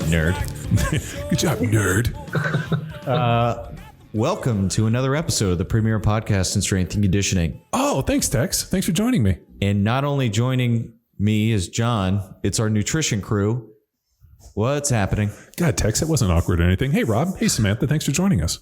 nerd. Good job, nerd. Welcome to another episode of the premier podcast in strength and conditioning. Oh, thanks, Tex. Thanks for joining me. And not only joining me is John, it's our nutrition crew. What's happening? God, Tex, that wasn't awkward or anything. Hey, Rob. Hey, Samantha. Thanks for joining us.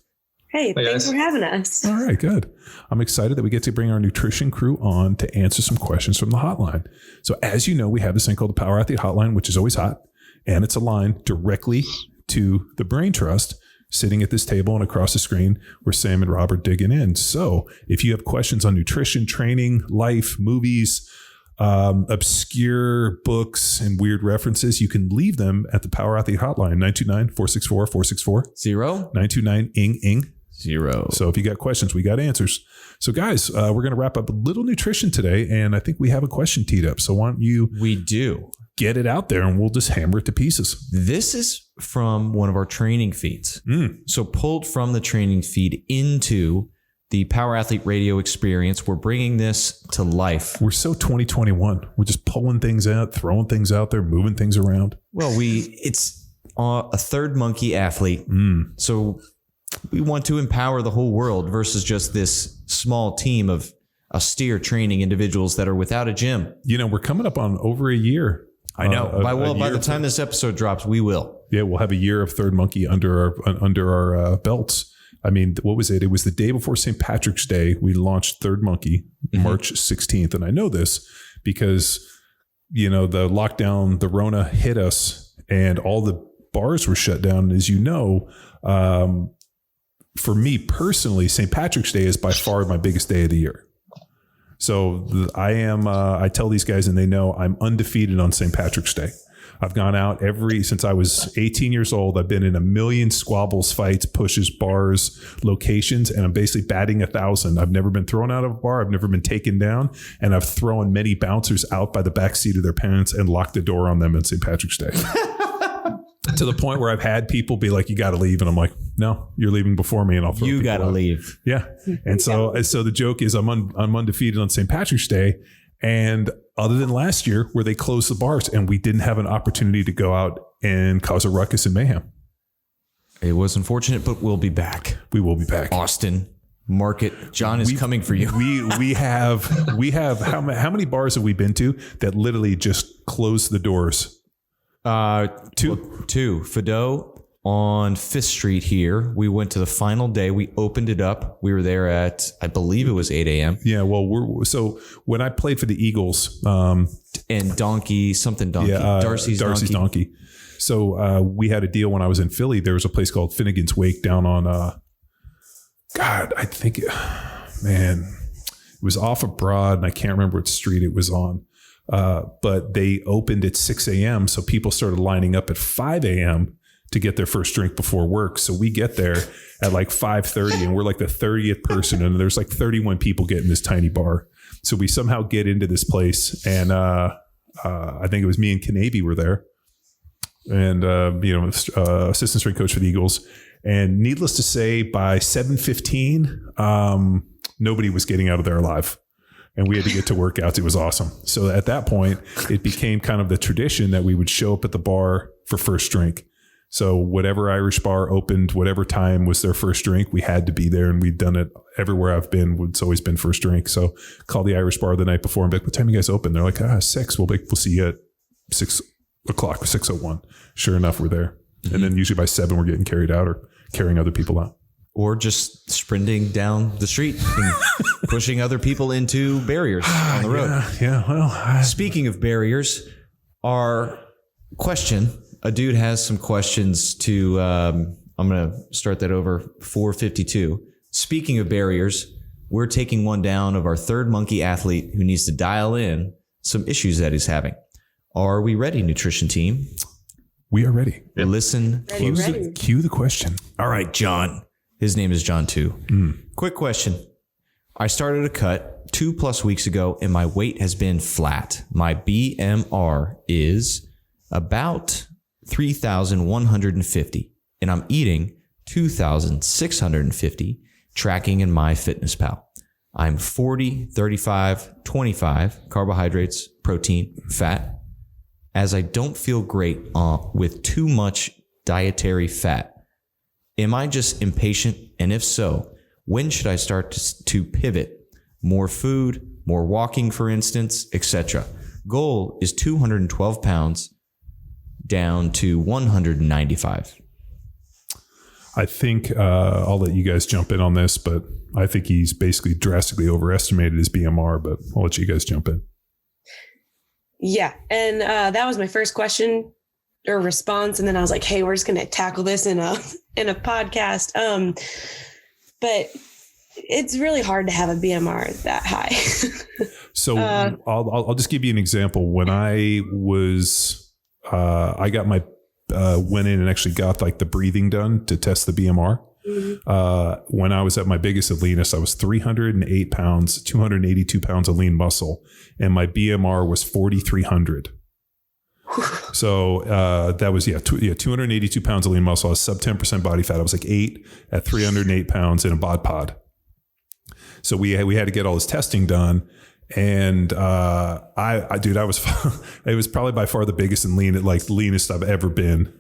Hey, thanks for having us. All right, good. I'm excited that we get to bring our nutrition crew on to answer some questions from the hotline. So as you know, we have this thing called the Power Athlete Hotline, which is always hot. And it's aligned directly to the Brain Trust sitting at this table and across the screen where Sam and Rob are digging in. So if you have questions on nutrition, training, life, movies, obscure books and weird references, you can leave them at the Power Athlete Hotline, 929-464-464. 929-ING-ING. 0. So if you got questions, we got answers. So guys, we're going to wrap up a little nutrition today, and I think we have a question teed up. So why don't you get it out there, and we'll just hammer it to pieces. This is from one of our training feeds. So pulled from the training feed into the Power Athlete Radio experience. We're bringing this to life. We're so 2021. We're just pulling things out, throwing things out there, moving things around. Well, it's a third monkey athlete. So we want to empower the whole world versus just this small team of austere training individuals that are without a gym. You know, we're coming up on over a year. I know. By the time this episode drops, we will. Yeah, we'll have a year of third monkey under our belts. I mean, what was it? It was the day before St. Patrick's Day. We launched Third Monkey, March 16th. And I know this because, you know, the lockdown, the Rona hit us and all the bars were shut down. As you know, for me personally, St. Patrick's Day is by far my biggest day of the year. So I tell these guys, and they know, I'm undefeated on St. Patrick's Day. I've gone out since I was 18 years old. I've been in a million squabbles, fights, pushes, bars, locations, and I'm basically batting 1,000. I've never been thrown out of a bar. I've never been taken down. And I've thrown many bouncers out by the back seat of their pants and locked the door on them on St. Patrick's Day. To the point where I've had people be like, you got to leave. And I'm like, no, you're leaving before me and I'll throw you got to leave. Yeah. And so the joke is I'm undefeated on St. Patrick's Day. And other than last year where they closed the bars and we didn't have an opportunity to go out and cause a ruckus and mayhem. It was unfortunate, but we'll be back. We will be back. Austin, market. John is coming for you. We have how many bars have we been to that literally just closed the doors? Two. Fido on 5th Street here. We went to the final day. We opened it up. We were there at, I believe it was 8 a.m. Yeah. Well, so when I played for the Eagles, and Darcy's Donkey. So we had a deal when I was in Philly. There was a place called Finnegan's Wake down on, it was off of Broad, and I can't remember what street it was on. But they opened at 6 a.m. So people started lining up at 5 a.m. to get their first drink before work. So we get there at like 5:30 and we're like the 30th person. And there's like 31 people getting this tiny bar. So we somehow get into this place. And I think it was me and Kanabe were there. And, assistant strength coach for the Eagles. And needless to say, by 7:15, nobody was getting out of there alive. And we had to get to workouts. It was awesome. So at that point, it became kind of the tradition that we would show up at the bar for first drink. So whatever Irish bar opened, whatever time was their first drink, we had to be there. And we've done it everywhere I've been. It's always been first drink. So call the Irish bar the night before and be like, what time you guys open? They're like, 6. We'll see you at 6 o'clock, 6:01. Sure enough, we're there. And then usually by 7, we're getting carried out or carrying other people out. Or just sprinting down the street and pushing other people into barriers on the road. Yeah. Well, speaking of barriers, our question, a dude has some questions to, I'm going to start that over 452. Speaking of barriers, we're taking one down of our third monkey athlete who needs to dial in some issues that he's having. Are we ready, nutrition team? We are ready. Listen. Cue the question. All right, John. His name is John too. Quick question. I started a cut 2+ weeks ago and my weight has been flat. My BMR is about 3,150 and I'm eating 2,650, tracking in MyFitnessPal. I'm 40, 35, 25 carbohydrates, protein, fat. as I don't feel great with too much dietary fat. Am I just impatient? And if so, when should I start to pivot? More food, more walking, for instance, etc. Goal is 212 pounds down to 195. I think I'll let you guys jump in on this, but I think he's basically drastically overestimated his BMR, but I'll let you guys jump in. Yeah. And that was my first question or response. And then I was like, hey, we're just going to tackle this in a podcast. But it's really hard to have a BMR that high. So I'll just give you an example. When I was, I got my, went in and actually got like the breathing done to test the BMR. Mm-hmm. When I was at my biggest and leanest, I was 308 pounds, 282 pounds of lean muscle, and my BMR was 4,300. So that was 282 pounds of lean muscle. I was sub 10% body fat. I was like 8 at 308 pounds in a bod pod. So we had to get all this testing done. And I was it was probably by far the biggest and leanest I've ever been.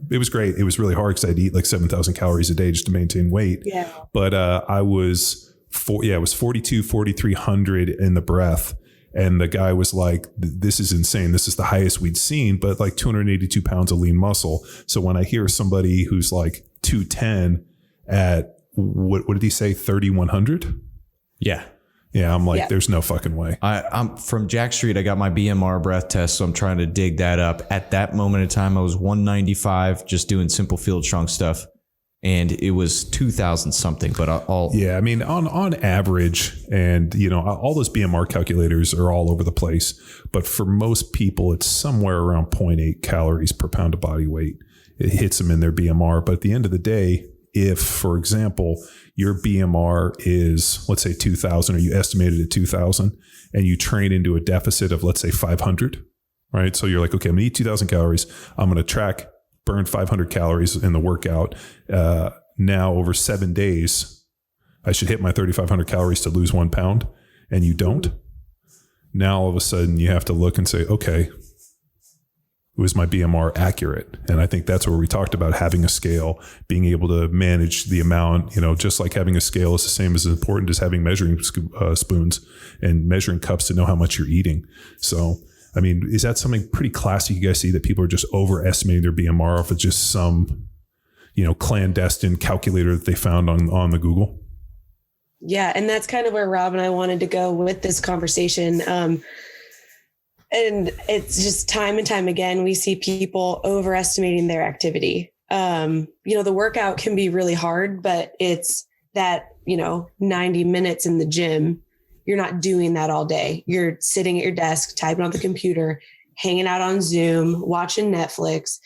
It was great. It was really hard because I'd eat like 7,000 calories a day just to maintain weight. Yeah. But I was 4,300 in the breath. And the guy was like, this is insane. This is the highest we'd seen, but like 282 pounds of lean muscle. So when I hear somebody who's like 210 at what did he say? 3,100? Yeah. Yeah, I'm like, there's no fucking way. I'm from Jack Street. I got my BMR breath test, so I'm trying to dig that up. At that moment in time, I was 195, just doing simple field trunk stuff, and it was 2,000 something. But I mean, on average, and all those BMR calculators are all over the place. But for most people, it's somewhere around 0.8 calories per pound of body weight. It hits them in their BMR. But at the end of the day, if, for example, your BMR is, let's say 2,000, or you estimated at 2,000, and you train into a deficit of, let's say 500, right? So you're like, okay, I'm gonna eat 2,000 calories. I'm going to burn 500 calories in the workout. Now over 7 days, I should hit my 3,500 calories to lose 1 pound. And you don't. Now all of a sudden you have to look and say, okay, was my BMR accurate? And I think that's where we talked about having a scale, being able to manage the amount, just like having a scale is the same as important as having measuring spoons and measuring cups to know how much you're eating. So, I mean, is that something pretty classic you guys see, that people are just overestimating their BMR if it's just some, clandestine calculator that they found on the Google? Yeah. And that's kind of where Rob and I wanted to go with this conversation. And it's just time and time again, we see people overestimating their activity. The workout can be really hard, but it's that, 90 minutes in the gym. You're not doing that all day. You're sitting at your desk, typing on the computer, hanging out on Zoom, watching Netflix.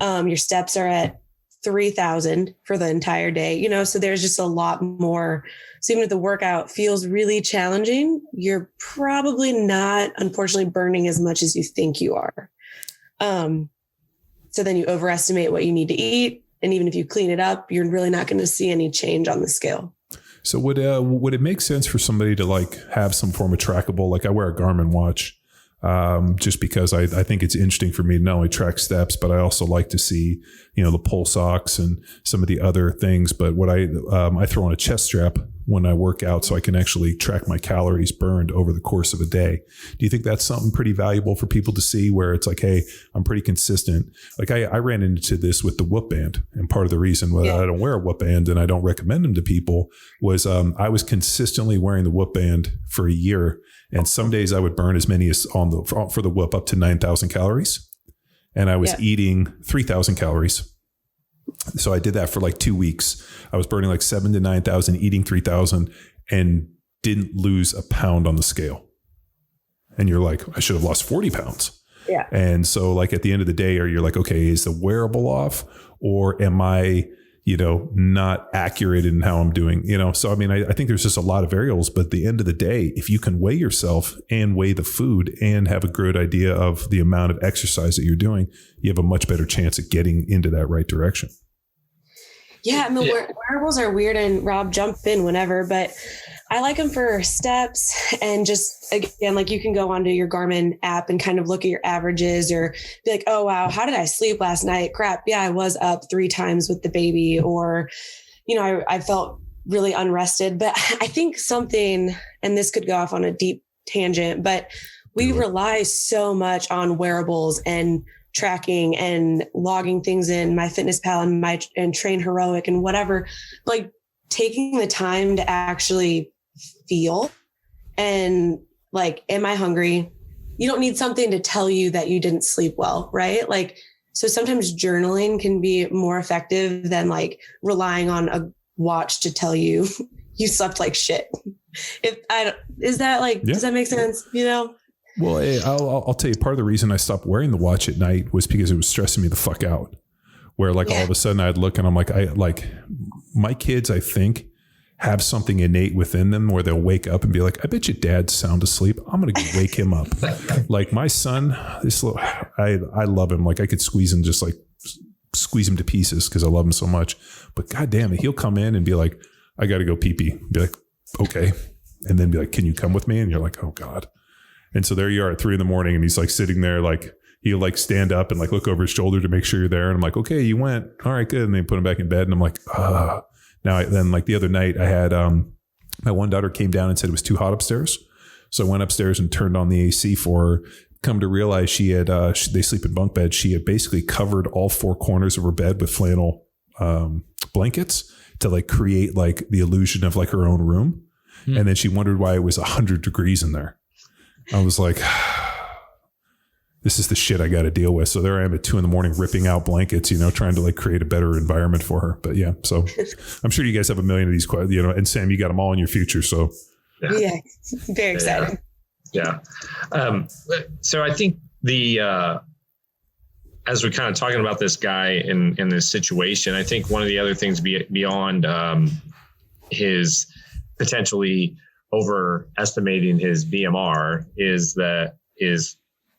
Your steps are at 3,000 for the entire day, so there's just a lot more. So even if the workout feels really challenging, you're probably not, unfortunately, burning as much as you think you are. So then you overestimate what you need to eat. And even if you clean it up, you're really not going to see any change on the scale. So would it make sense for somebody to have some form of trackable? Like I wear a Garmin watch. Just because I think it's interesting for me to not only track steps, but I also like to see, the pulse ox and some of the other things. But what I throw on a chest strap when I work out so I can actually track my calories burned over the course of a day. Do you think that's something pretty valuable for people to see, where it's like, hey, I'm pretty consistent? Like I ran into this with the Whoop band, and part of the reason why I don't wear a Whoop band and I don't recommend them to people was I was consistently wearing the Whoop band for a year. And some days I would burn as many as for the Whoop up to 9,000 calories. And I was eating 3,000 calories. So I did that for like 2 weeks. I was burning like 7,000 to 9,000, eating 3,000, and didn't lose a pound on the scale. And you're like, I should have lost 40 pounds. Yeah. And so like at the end of the day, you're like, okay, is the wearable off, or am I, not accurate in how I'm doing, So, I mean, I think there's just a lot of variables, but at the end of the day, if you can weigh yourself and weigh the food and have a good idea of the amount of exercise that you're doing, you have a much better chance at getting into that right direction. Yeah. And the wearables are weird, and Rob, jump in whenever, but I like them for steps, and just, again, like you can go onto your Garmin app and kind of look at your averages, or be like, oh, wow, how did I sleep last night? Crap. Yeah, I was up 3 times with the baby, or, I felt really unrested. But I think something, and this could go off on a deep tangent, but we rely so much on wearables and tracking and logging things in MyFitnessPal and Train Heroic and whatever, like taking the time to actually feel and like, am I hungry? You don't need something to tell you that you didn't sleep well, right? Like, so sometimes journaling can be more effective than like relying on a watch to tell you you slept like shit. Does that make sense? Well, I'll tell you, part of the reason I stopped wearing the watch at night was because it was stressing me the fuck out. Where like all of a sudden I'd look and I'm like, my kids, I think, have something innate within them where they'll wake up and be like, I bet your dad's sound asleep. I'm going to wake him up. Like my son, I love him. Like I could squeeze him to pieces because I love him so much. But God damn it, he'll come in and be like, I got to go pee pee. Be like, okay. And then be like, can you come with me? And you're like, oh God. And so there you are at 3 a.m. and he's like sitting there, like he'll like stand up and like look over his shoulder to make sure you're there. And I'm like, okay, you went. All right, good. And they put him back in bed. And I'm like, then like the other night I had, my one daughter came down and said it was too hot upstairs. So I went upstairs and turned on the AC for her. Come to realize she had, they sleep in bunk beds. She had basically covered all 4 corners of her bed with flannel blankets to like create like the illusion of like her own room. And then she wondered why it was 100 degrees in there. I was like, this is the shit I got to deal with. So there I am at 2 a.m. ripping out blankets, trying to like create a better environment for her. But yeah, so I'm sure you guys have a million of these, and Sam, you got them all in your future. So yeah, very excited. Yeah. So I think as we're kind of talking about this guy in this situation, I think one of the other things beyond his potentially overestimating his BMR is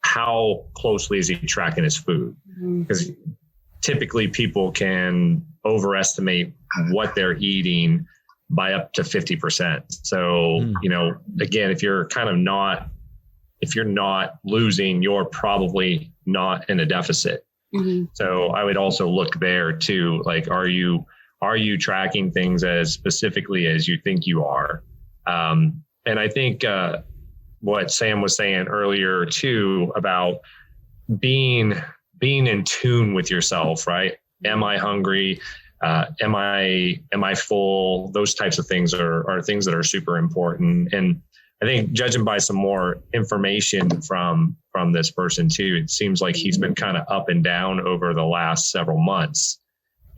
how closely is he tracking his food? Because typically people can overestimate what they're eating by up to 50%. So, again, if you're not losing, you're probably not in a deficit. So I would also look there too. Like, are you tracking things as specifically as you think you are? And I think what Sam was saying earlier too about being in tune with yourself, right? Am I hungry? Am I full? Those types of things are things that are super important. And I think judging by some more information from this person too, it seems like he's been kind of up and down over the last several months.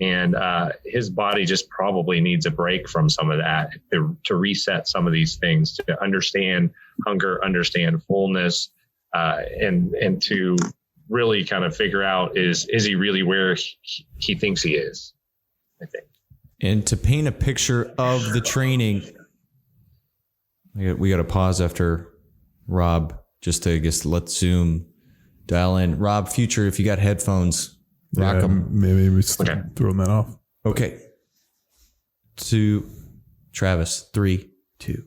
And his body just probably needs a break from some of that to reset some of these things, to understand hunger, understand fullness, and to really kind of figure out is he really where he thinks he is, I think. And to paint a picture of the training, we got to pause after Rob just to let Zoom dial in. Rob, future, if you got headphones, rock them. Maybe we throwing that off. Okay. To Travis, 3, 2.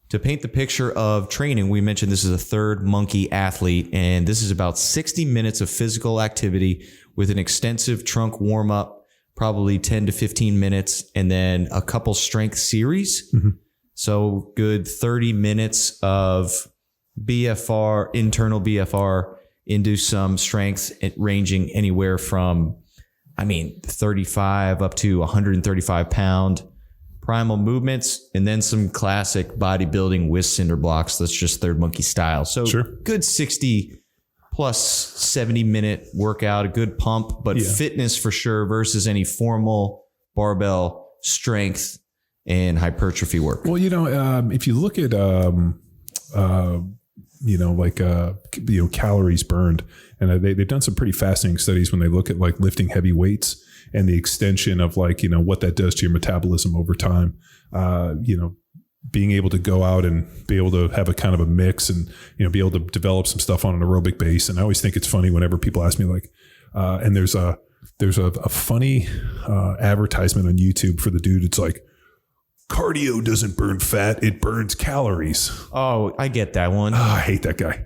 To paint the picture of training, we mentioned this is a third monkey athlete, and this is about 60 minutes of physical activity with an extensive trunk warm up, probably 10 to 15 minutes, and then a couple strength series. So good 30 minutes of BFR, internal BFR, into some strength ranging anywhere from, 35 up to 135 pound primal movements, and then some classic bodybuilding with cinder blocks. That's just third monkey style. So good 60 plus 70 minute workout, a good pump, but fitness for sure versus any formal barbell strength and hypertrophy work. Well, if you look at, calories burned, and they've done some pretty fascinating studies when they look at like lifting heavy weights and the extension of what that does to your metabolism over time. Being able to go out and be able to have a kind of a mix and, be able to develop some stuff on an aerobic base. And I always think it's funny whenever people ask me and there's a funny advertisement on YouTube for the dude. It's like, cardio doesn't burn fat, it burns calories. Oh, I get that one. Oh, I hate that guy.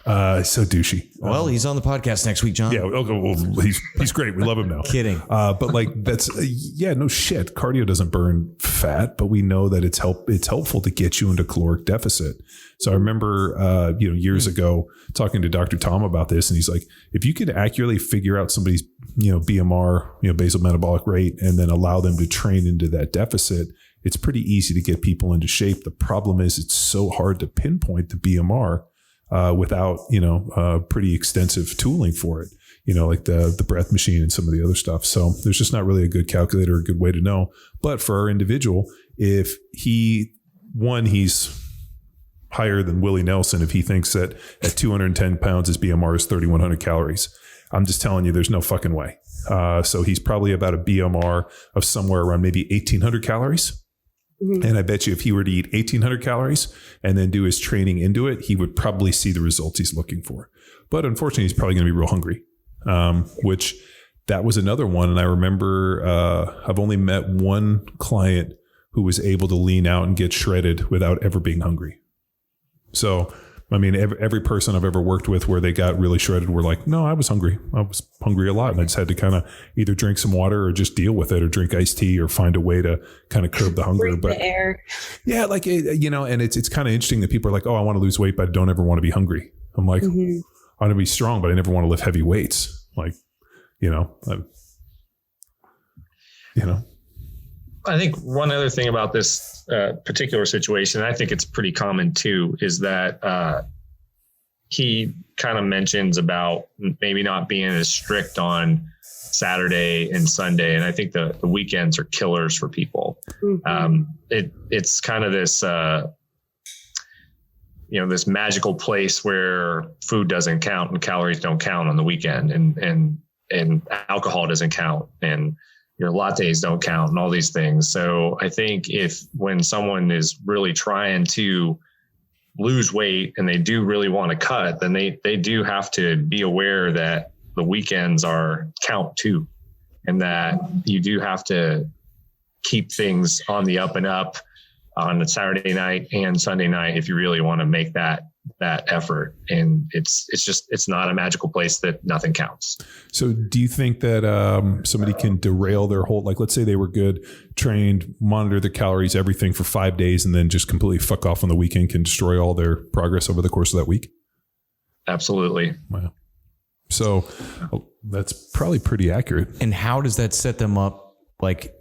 So douchey. Well, he's on the podcast next week, John. Yeah, okay, well, he's great. We love him now. Kidding. But like that's no shit. Cardio doesn't burn fat, but we know that it's helpful to get you into caloric deficit. So I remember years ago talking to Dr. Tom about this, and he's like, if you could accurately figure out somebody's BMR, basal metabolic rate, and then allow them to train into that deficit, it's pretty easy to get people into shape. The problem is it's so hard to pinpoint the BMR. Without, pretty extensive tooling for it, like the breath machine and some of the other stuff. So there's just not really a good calculator, a good way to know. But for our individual, if he's higher than Willie Nelson, if he thinks that at 210 pounds, his BMR is 3,100 calories, I'm just telling you, there's no fucking way. So he's probably about a BMR of somewhere around maybe 1,800 calories. And I bet you if he were to eat 1,800 calories and then do his training into it, he would probably see the results he's looking for. But unfortunately, he's probably going to be real hungry, which that was another one. And I remember I've only met one client who was able to lean out and get shredded without ever being hungry. So, I mean, every person I've ever worked with where they got really shredded were like, no, I was hungry. I was hungry a lot. And I just had to kind of either drink some water or just deal with it or drink iced tea or find a way to kind of curb the hunger. But the air. Yeah, like, and it's kind of interesting that people are like, oh, I want to lose weight, but I don't ever want to be hungry. I'm like, I want to be strong, but I never want to lift heavy weights. Like, I think one other thing about this particular situation, and I think it's pretty common too, is that he kind of mentions about maybe not being as strict on Saturday and Sunday. And I think the weekends are killers for people. It's kind of this, this magical place where food doesn't count and calories don't count on the weekend and alcohol doesn't count and your lattes don't count and all these things. So I think when someone is really trying to lose weight and they do really want to cut, then they do have to be aware that the weekends count too. And that you do have to keep things on the up and up on a Saturday night and Sunday night if you really want to make that effort. And it's not a magical place that nothing counts. So do you think that somebody can derail their whole, like, let's say they were good, trained, monitor their calories, everything for 5 days, and then just completely fuck off on the weekend, can destroy all their progress over the course of that week? Absolutely. Wow. So that's probably pretty accurate. And how does that set them up? Like,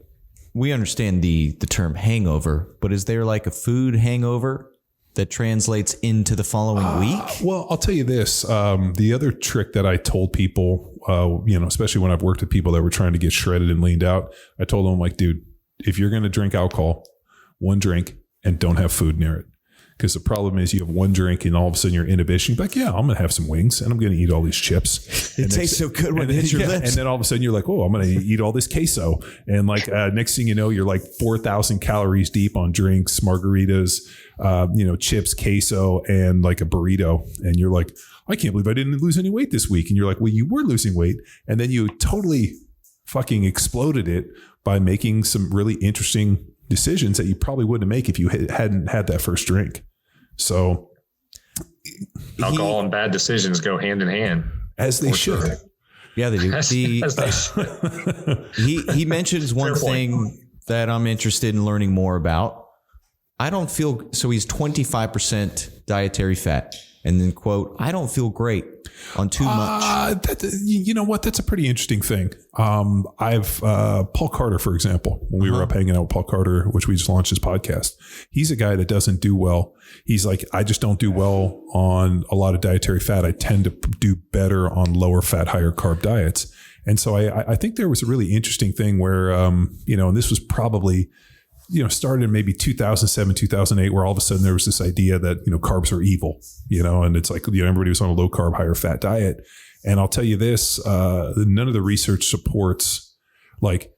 we understand the term hangover, but is there like a food hangover that translates into the following week? Well, I'll tell you this. The other trick that I told people, especially when I've worked with people that were trying to get shredded and leaned out, I told them, like, dude, if you're going to drink alcohol, one drink and don't have food near it. Because the problem is you have one drink and all of a sudden your inhibition, you're like, yeah, I'm going to have some wings and I'm going to eat all these chips. It tastes so good when it hits your lips. And then all of a sudden you're like, oh, I'm going to eat all this queso. And like next thing you know, you're like 4,000 calories deep on drinks, margaritas, chips, queso, and like a burrito. And you're like, I can't believe I didn't lose any weight this week. And you're like, well, you were losing weight. And then you totally fucking exploded it by making some really interesting decisions that you probably wouldn't make if you hadn't had that first drink. So alcohol and bad decisions go hand in hand, as they should. Sure. Yeah, they do. As they should. He mentions one thing that I'm interested in learning more about. I don't feel, so he's 25% dietary fat. And then, quote, I don't feel great on too much. You know what? That's a pretty interesting thing. I've Paul Carter, for example, when we were up hanging out with Paul Carter, which we just launched his podcast, he's a guy that doesn't do well. He's like, I just don't do well on a lot of dietary fat. I tend to do better on lower fat, higher carb diets. And so I think there was a really interesting thing where, and this was probably, started in maybe 2007, 2008, where all of a sudden there was this idea that, carbs are evil, and it's like, everybody was on a low carb, higher fat diet. And I'll tell you this, none of the research supports, like,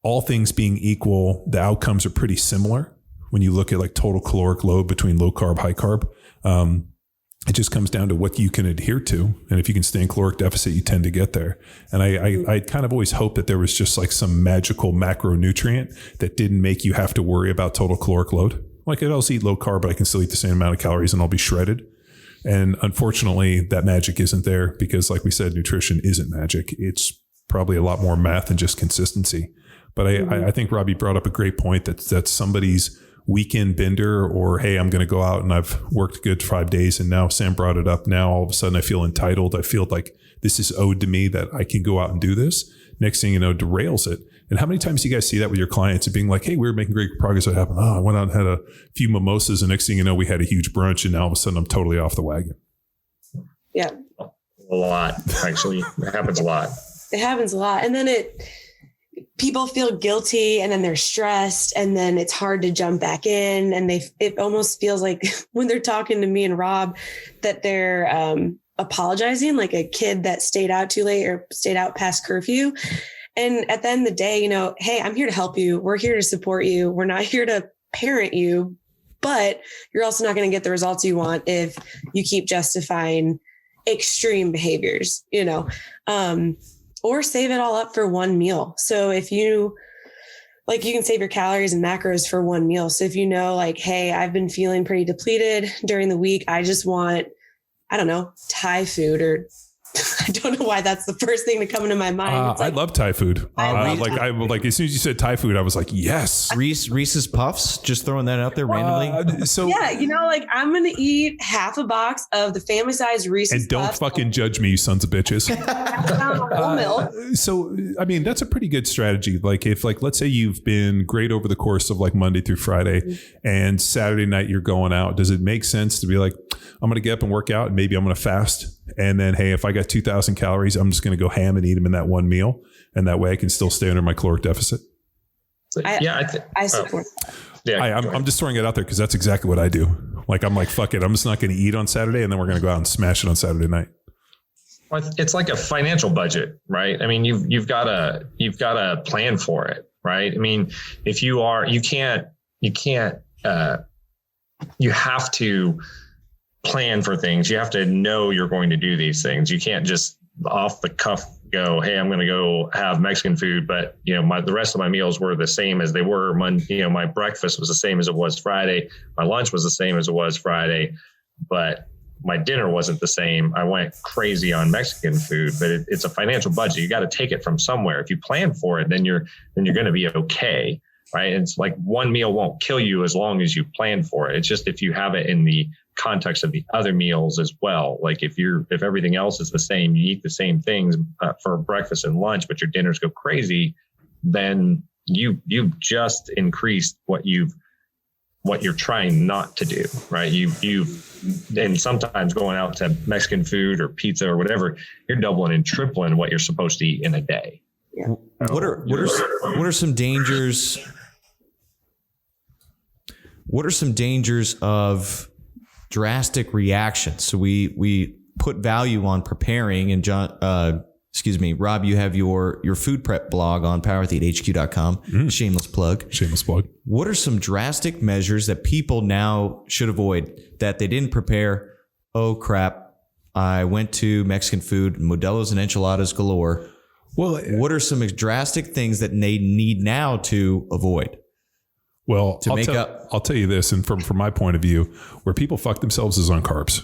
all things being equal, the outcomes are pretty similar when you look at like total caloric load between low carb, high carb. it just comes down to what you can adhere to. And if you can stay in caloric deficit, you tend to get there. And I kind of always hoped that there was just like some magical macronutrient that didn't make you have to worry about total caloric load. Like I'd also eat low carb, but I can still eat the same amount of calories and I'll be shredded. And unfortunately, that magic isn't there because like we said, nutrition isn't magic. It's probably a lot more math and just consistency. But I think Robbie brought up a great point that somebody's weekend bender or, hey, I'm going to go out and I've worked good 5 days. And now Sam brought it up. Now all of a sudden I feel entitled. I feel like this is owed to me that I can go out and do this. Next thing you know, derails it. And how many times do you guys see that with your clients and being like, hey, we were making great progress. What happened? Oh, I went out and had a few mimosas. And next thing you know, we had a huge brunch. And now all of a sudden I'm totally off the wagon. Yeah. A lot, actually. It happens a lot. It happens a lot. And then people feel guilty and then they're stressed and then it's hard to jump back in. And it almost feels like when they're talking to me and Rob that they're apologizing, like a kid that stayed out too late or stayed out past curfew. And at the end of the day, hey, I'm here to help you. We're here to support you. We're not here to parent you, but you're also not going to get the results you want if you keep justifying extreme behaviors, or save it all up for one meal. So if you can save your calories and macros for one meal. So if hey, I've been feeling pretty depleted during the week. I just want, I don't know, Thai food or I don't know why that's the first thing to come into my mind. I love Thai food. Like as soon as you said Thai food, I was like, yes. Reese's Puffs, just throwing that out there randomly. I'm going to eat half a box of the family size Reese's and don't Puffs. fucking judge me, you sons of bitches. So, I mean, that's a pretty good strategy. Like if let's say you've been great over the course of like Monday through Friday and Saturday night you're going out. Does it make sense to be like, I'm going to get up and work out and maybe I'm going to fast. And then, hey, if I got 2,000 calories, I'm just going to go ham and eat them in that one meal. And that way I can still stay under my caloric deficit. I support that. Yeah, I'm just throwing it out there because that's exactly what I do. Like, I'm like, fuck it. I'm just not going to eat on Saturday. And then we're going to go out and smash it on Saturday night. It's like a financial budget, right? I mean, you've got to plan for it, right? I mean, if you have to plan for things. You have to know you're going to do these things. You can't just off the cuff go, hey, I'm going to go have Mexican food, but the rest of my meals were the same as they were Monday. My breakfast was the same as it was Friday. My lunch was the same as it was Friday, but my dinner wasn't the same. I went crazy on Mexican food, but it's a financial budget. You got to take it from somewhere. If you plan for it, then you're going to be okay. Right. And it's like one meal won't kill you as long as you plan for it. It's just if you have it in the context of the other meals as well. Like if everything else is the same, you eat the same things for breakfast and lunch, but your dinners go crazy, then you've just increased what you're trying not to do. Right. And sometimes going out to Mexican food or pizza or whatever, you're doubling and tripling what you're supposed to eat in a day. Yeah. What are some dangers? What are some dangers of drastic reactions? So we put value on preparing, and Rob, you have your food prep blog on powerwithethq.com. Shameless plug. What are some drastic measures that people now should avoid that they didn't prepare? Oh crap, I went to Mexican food, Modelo's and enchiladas galore. Well, what are some drastic things that they need now to avoid? Well, I'll tell you this, and from my point of view, where people fuck themselves is on carbs.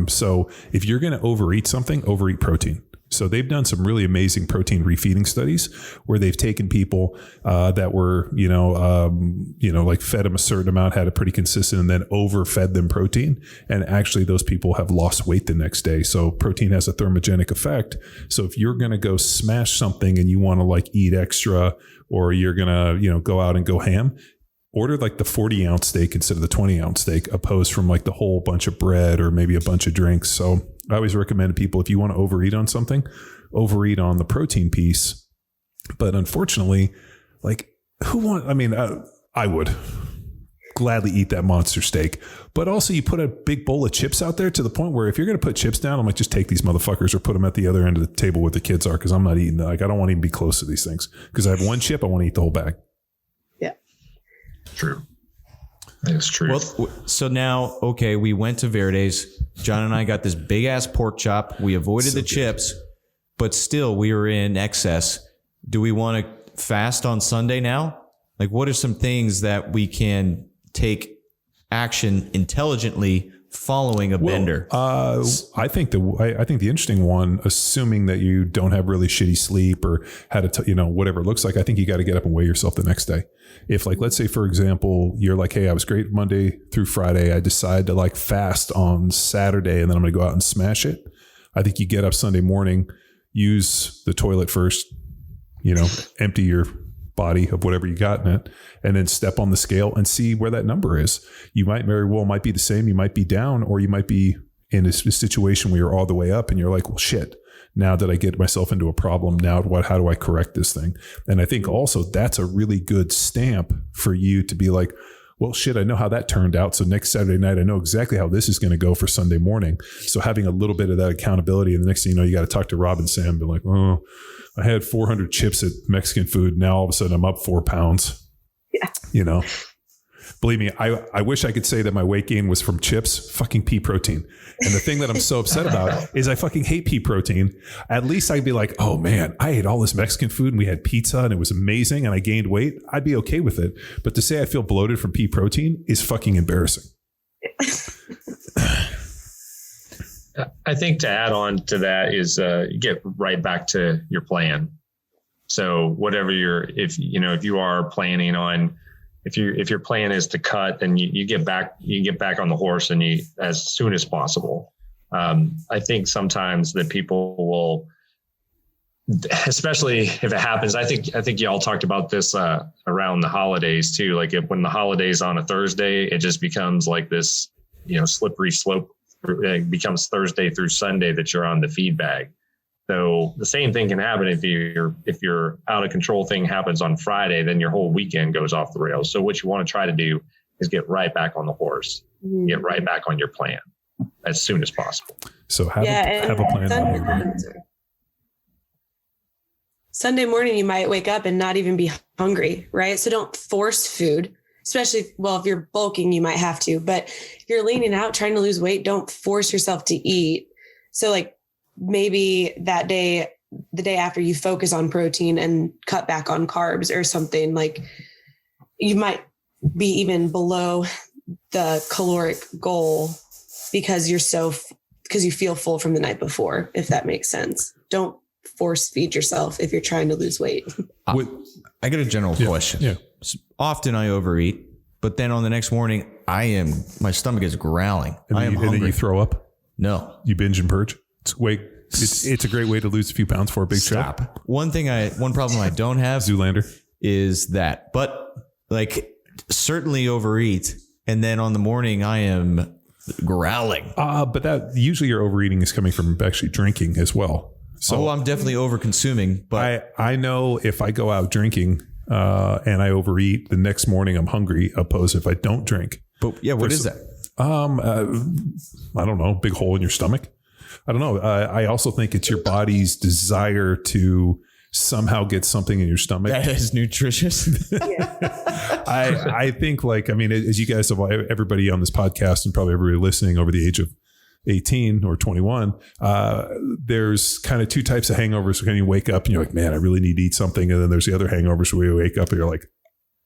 So if you're going to overeat something, overeat protein. So they've done some really amazing protein refeeding studies where they've taken people that were, like fed them a certain amount, had a pretty consistent, and then overfed them protein. And actually those people have lost weight the next day. So protein has a thermogenic effect. So if you're going to go smash something and you want to like eat extra, or you're going to, go out and go ham, order like the 40-ounce steak instead of the 20-ounce steak, opposed from like the whole bunch of bread or maybe a bunch of drinks. So I always recommend to people, if you want to overeat on something, overeat on the protein piece. But unfortunately, I would gladly eat that monster steak. But also you put a big bowl of chips out there to the point where if you're going to put chips down, I'm like, just take these motherfuckers or put them at the other end of the table where the kids are. Cause I'm not eating I don't want to even be close to these things. Cause I have one chip. I want to eat the whole bag. Yeah. True. That's true. Well, so now, okay, we went to Verde's. John and I got this big ass pork chop. We avoided the chips, but still we were in excess. Do we want to fast on Sunday now? Like, what are some things that we can take action intelligently following a bender? I think the interesting one, assuming that you don't have really shitty sleep or had whatever it looks like, I think you got to get up and weigh yourself the next day. If, like, let's say, for example, you're like, hey, I was great Monday through Friday. I decide to like fast on Saturday and then I'm going to go out and smash it. I think you get up Sunday morning, use the toilet first, empty your body of whatever you got in it, and then step on the scale and see where that number is. You might might be the same. You might be down, or you might be in a situation where you're all the way up and you're like, well, shit, now that I get myself into a problem, now how do I correct this thing? And I think also that's a really good stamp for you to be like, well, shit, I know how that turned out. So next Saturday night, I know exactly how this is going to go for Sunday morning. So having a little bit of that accountability, and the next thing you know, you got to talk to Rob and Sam and be like, oh, I had 400 chips at Mexican food. Now all of a sudden I'm up 4 pounds. Yeah. Believe me, I wish I could say that my weight gain was from chips, fucking pea protein. And the thing that I'm so upset about is I fucking hate pea protein. At least I'd be like, oh man, I ate all this Mexican food and we had pizza and it was amazing and I gained weight. I'd be okay with it. But to say I feel bloated from pea protein is fucking embarrassing. I think to add on to that is get right back to your plan. So whatever if you are planning on, if your plan is to cut, then you get back on the horse and as soon as possible. I think sometimes that people will, especially if it happens, I think y'all talked about this around the holidays too. Like when the holidays on a Thursday, it just becomes like this, slippery slope. It becomes Thursday through Sunday that you're on the feed bag. So the same thing can happen if your out of control thing happens on Friday, then your whole weekend goes off the rails. So what you want to try to do is get right back on the horse, get right back on your plan as soon as possible. So have a plan. Sunday morning, you might wake up and not even be hungry, right? So don't force food. Especially, if you're bulking, you might have to, but if you're leaning out, trying to lose weight, don't force yourself to eat. So like maybe that day, the day after, you focus on protein and cut back on carbs or something. Like you might be even below the caloric goal because you feel full from the night before, if that makes sense. Don't force feed yourself if you're trying to lose weight. I got a general question. Yeah. Often I overeat, but then on the next morning, my stomach is growling. And I am hungry. And then you throw up? No. You binge and purge? It's a great way to lose a few pounds for a big show. One problem I don't have Zoolander is that, but like certainly overeat. And then on the morning I am growling. But that usually your overeating is coming from actually drinking as well. So I'm definitely over consuming, but I know if I go out drinking and I overeat, the next morning I'm hungry, opposed if I don't drink. But yeah, what is that? I don't know, big hole in your stomach. I don't know. I also think it's your body's desire to somehow get something in your stomach that is nutritious. I think as you guys have, everybody on this podcast and probably everybody listening over the age of 18 or 21, there's kind of two types of hangovers. When you wake up and you're like, man, I really need to eat something. And then there's the other hangovers where you wake up and you're like,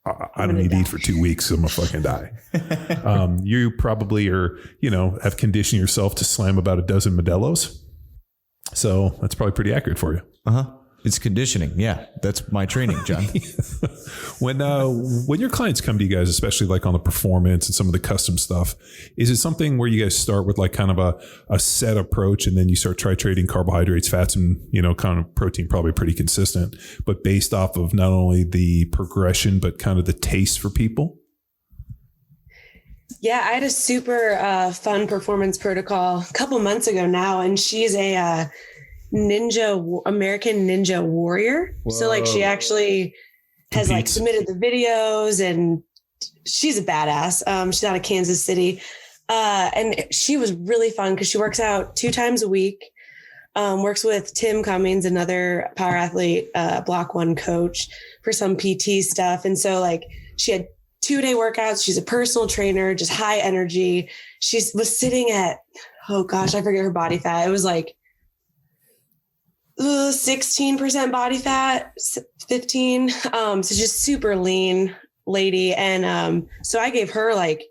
I don't need to eat for 2 weeks. I'm gonna fucking die. You probably have conditioned yourself to slam about a dozen Modelo's. So that's probably pretty accurate for you. Uh-huh. It's conditioning. Yeah. That's my training, John. When your clients come to you guys, especially like on the performance and some of the custom stuff, is it something where you guys start with like kind of a set approach and then you start titrating carbohydrates, fats, and, kind of protein, probably pretty consistent, but based off of not only the progression, but kind of the taste for people? Yeah, I had a super fun performance protocol a couple months ago now, and she's a American Ninja Warrior. Whoa. So like she actually has like submitted the videos and she's a badass. She's out of Kansas City. And she was really fun because she works out 2 times a week, works with Tim Cummings, another power athlete, Block 1 coach for some PT stuff. And so like she had 2-day workouts. She's a personal trainer, just high energy. She was sitting at, oh gosh, I forget her body fat. It was like 16% body fat, 15. So just super lean lady. And so I gave her like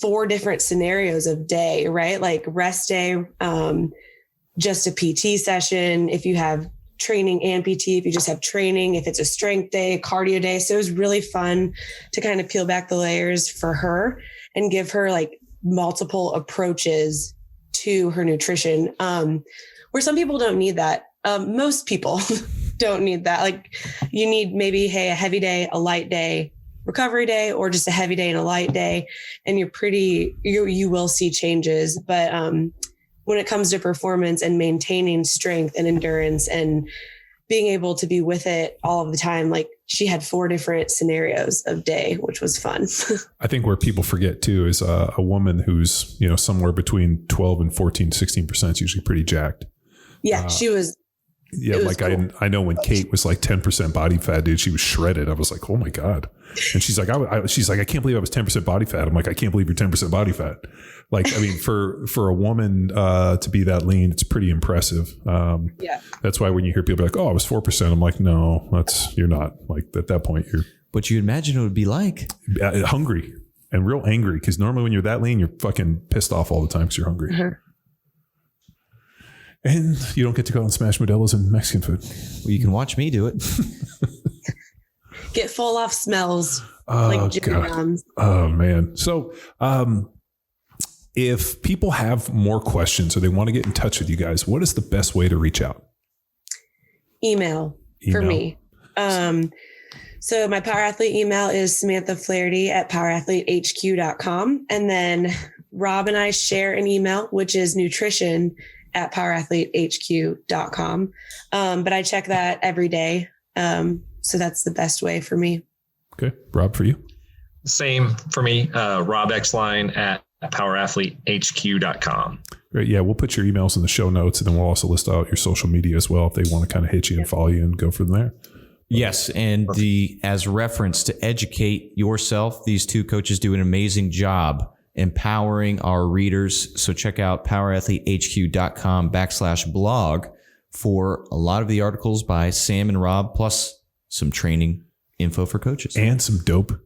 4 different scenarios of day, right? Like rest day, just a PT session. If you have training and PT, if you just have training, if it's a strength day, cardio day. So it was really fun to kind of peel back the layers for her and give her like multiple approaches to her nutrition, where some people don't need that. Most people don't need that. Like you need maybe, hey, a heavy day, a light day, recovery day, or just a heavy day and a light day. And you will see changes. But when it comes to performance and maintaining strength and endurance and being able to be with it all of the time, like she had 4 different scenarios of day, which was fun. I think where people forget too is a woman who's, somewhere between 12 and 14, 16% is usually pretty jacked. Yeah, she was. Yeah, like cool. I know when Kate was like 10% body fat, dude, she was shredded. I was like, oh my God. And she's like, I can't believe I was 10% body fat. I'm like, I can't believe you're 10% body fat. Like, I mean, for a woman to be that lean, it's pretty impressive. Yeah. That's why when you hear people like, oh, I was 4%, I'm like, no, you're not. Like at that point, you're. What you imagine it would be like. Hungry and real angry. Because normally when you're that lean, you're fucking pissed off all the time because you're hungry. Mm-hmm. And you don't get to go out and smash Modelo's and Mexican food. Well, you can watch me do it. Get full off smells. Oh, like Jimmy John's. Oh, man. So if people have more questions or they want to get in touch with you guys, what is the best way to reach out? Email. For me. So my Power Athlete email is SamanthaFlaherty@PowerAthleteHQ.com. And then Rob and I share an email, which is nutrition@PowerAthleteHQ.com. But I check that every day. So that's the best way for me. Okay. Rob, for you? Same for me. Rob XLine@PowerAthleteHQ.com. Great. Yeah. We'll put your emails in the show notes, and then we'll also list out your social media as well if they want to kind of hit you and follow you and go from there. Yes. And as reference to educate yourself, these 2 coaches do an amazing job empowering our readers. So check out PowerAthleteHQ.com/blog for a lot of the articles by Sam and Rob, plus some training info for coaches and some dope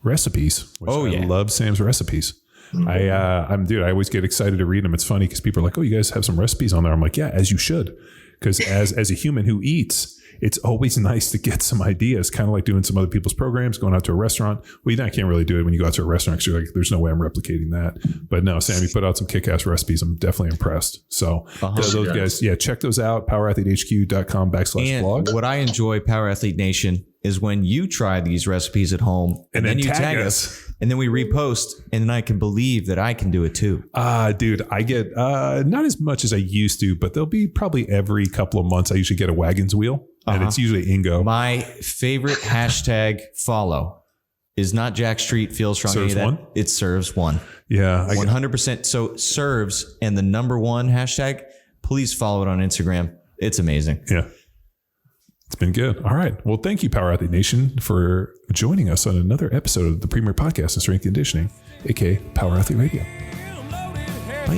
recipes. I love Sam's recipes. Mm-hmm. I always get excited to read them. It's funny because people are like, oh, you guys have some recipes on there. I'm like, yeah, as you should. Because as a human who eats, it's always nice to get some ideas, kind of like doing some other people's programs, going out to a restaurant. Well, I can't really do it when you go out to a restaurant because you're like, there's no way I'm replicating that. But no, Sam, you put out some kick-ass recipes. I'm definitely impressed. So those guys, check those out. PowerAthleteHQ.com/blog. And what I enjoy, Power Athlete Nation, is when you try these recipes at home and then you tag us. And then we repost, and then I can believe that I can do it too. Dude, I get not as much as I used to, but there'll be probably every couple of months I usually get a Wagons wheel, and it's usually Ingo. My favorite hashtag follow is not Jack Street Feel Strong. Serves one? It serves one. Yeah. 100%. So serves and the number 1 hashtag, please follow it on Instagram. It's amazing. Yeah. It's been good. All right. Well, thank you, Power Athlete Nation, for joining us on another episode of the premier podcast in strength conditioning, aka Power Athlete Radio. Bye. Bye.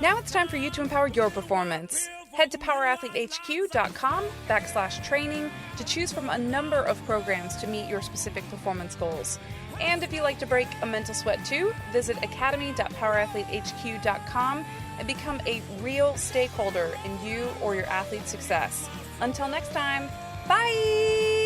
Now it's time for you to empower your performance. Head to PowerAthleteHQ.com/training to choose from a number of programs to meet your specific performance goals. And if you like to break a mental sweat too, visit academy.PowerAthleteHQ.com and become a real stakeholder in you or your athlete's success. Until next time, bye!